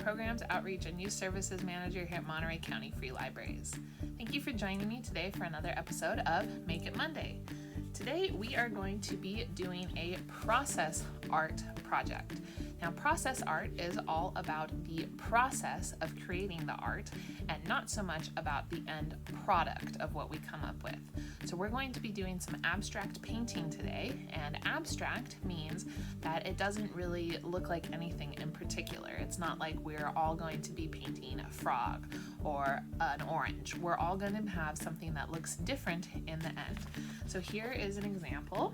Programs, Outreach, and Youth Services Manager here at Monterey County Free Libraries. Thank you for joining me today for another episode of Make It Monday. Today we are going to be doing a process art project. Now, process art is all about the process of creating the art and not so much about the end product of what we come up with. So we're going to be doing some abstract painting today, and abstract means that it doesn't really look like anything in particular. It's not like we're all going to be painting a frog or an orange. We're all going to have something that looks different in the end. So here is an example.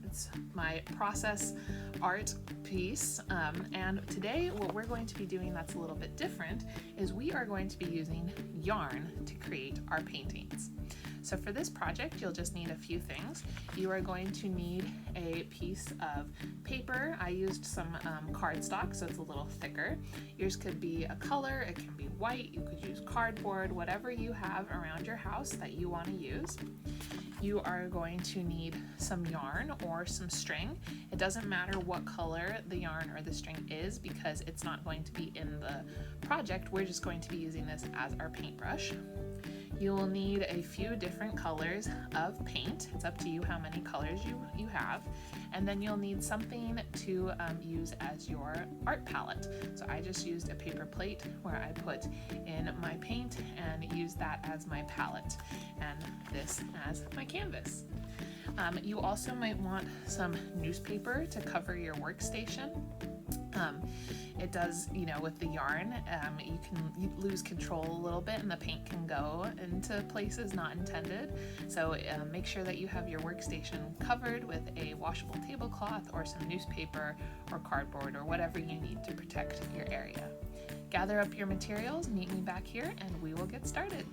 It's my process art piece, and today what we're going to be doing that's a little bit different is we are going to be using yarn to create our paintings. So for this project, you'll just need a few things. You are going to need a piece of paper. I used some cardstock, so it's a little thicker. Yours could be a color, it can be white, you could use cardboard, whatever you have around your house that you want to use. You are going to need some yarn or some string. It doesn't matter what color the yarn or the string is because it's not going to be in the project. We're just going to be using this as our paintbrush. You will need a few different colors of paint. It's up to you how many colors you have. And then you'll need something to use as your art palette. So I just used a paper plate where I put in my paint and used that as my palette and this as my canvas. You also might want some newspaper to cover your workstation. It does, with the yarn, you can lose control a little bit and the paint can go into places not intended. So make sure that you have your workstation covered with a washable tablecloth or some newspaper or cardboard or whatever you need to protect your area. Gather up your materials, meet me back here, and we will get started.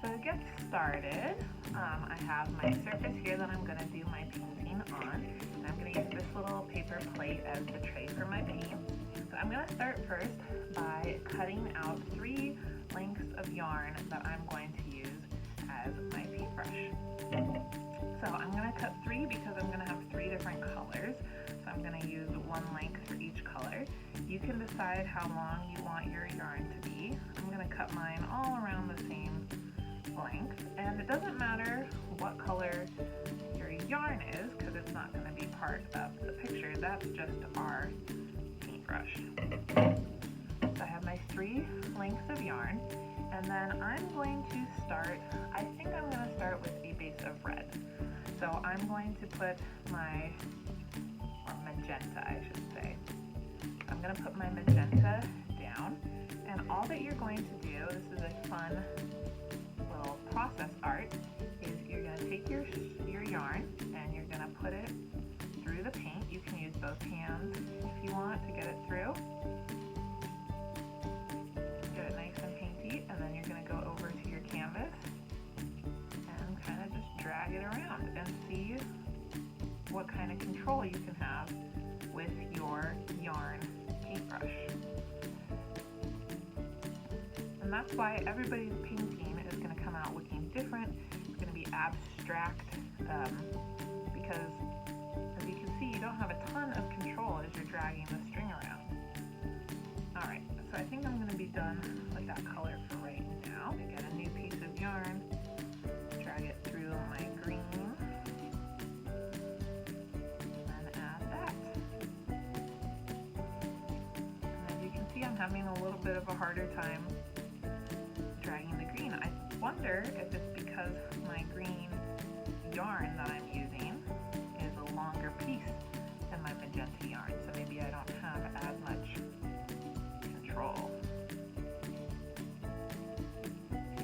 So to get started, I have my surface here that I'm going to do my painting on. And I'm going to use this little paper plate as the tray for my paint. So I'm going to start first by cutting out 3 lengths of yarn that I'm going to use as my paintbrush. So I'm going to cut 3 because I'm going to have 3 different colors. So I'm going to use 1 length for each color. You can decide how long you want your yarn to be. I'm going to cut mine all around the same length, and it doesn't matter what color your yarn is because it's not going to be part of the picture. That's just our paintbrush. So I have my 3 lengths of yarn, and then I'm going to start, I think I'm going to start with a base of red. So I'm going to put my, or magenta I should say. I'm going to put my magenta down, and all that you're going to do, this is a fun little process art, is you're going to take your yarn and you're going to put it through the paint. You can use both hands if you want to get it through. Get it nice and painty, and then you're going to go over to your canvas and kind of just drag it around and see what kind of control you can have with your yarn paintbrush. And that's why everybody's painting is going to come out looking different. It's going to be abstract because, as you can see, you don't have a ton of control as you're dragging the string around. Alright, so I think I'm going to be done with that color for right now. I get a new piece of yarn, drag it through my green, and add that. And as you can see, I'm having a little bit of a harder time dragging the green. I wonder if it's because my green yarn that I'm using is a longer piece than my magenta yarn, so maybe I don't have as much control.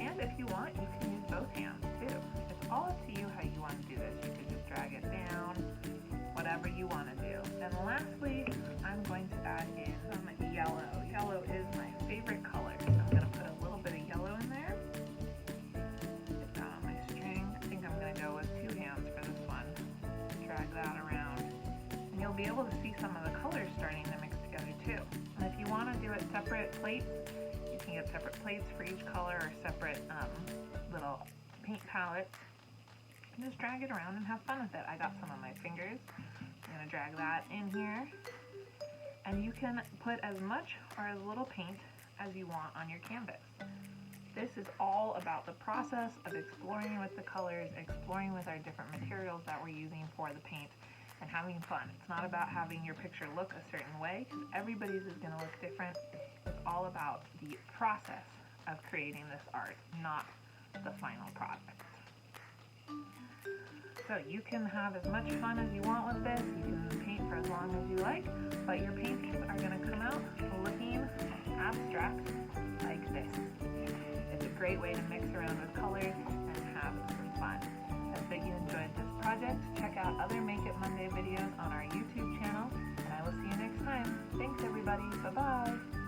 And if you want, you can use both hands too. It's all up to you how you want to do this. You could just drag it down, whatever you want to do. And lastly, I'm going to add in some yellow. Yellow is my favorite color, so I'm going to put a little bit of yellow in there. Get that on my string. I think I'm going to go with 2 hands for this one. Drag that around. And you'll be able to see some of the colors starting to mix together too. And if you want to do it separate plates, you can get separate plates for each color or separate little paint palettes. And just drag it around and have fun with it. I got some on my fingers. I'm going to drag that in here. And you can put as much or as little paint as you want on your canvas. This is all about the process of exploring with the colors, exploring with our different materials that we're using for the paint, and having fun. It's not about having your picture look a certain way, because everybody's is going to look different. It's all about the process of creating this art, not the final product. So you can have as much fun as you want with this. You can paint for as long as you like, but your paintings are going to come out looking abstract like this. It's a great way to mix around with colors and have some fun. I hope that you enjoyed this project. Check out other Make It Monday videos on our YouTube channel, and I will see you next time. Thanks everybody. Bye-bye.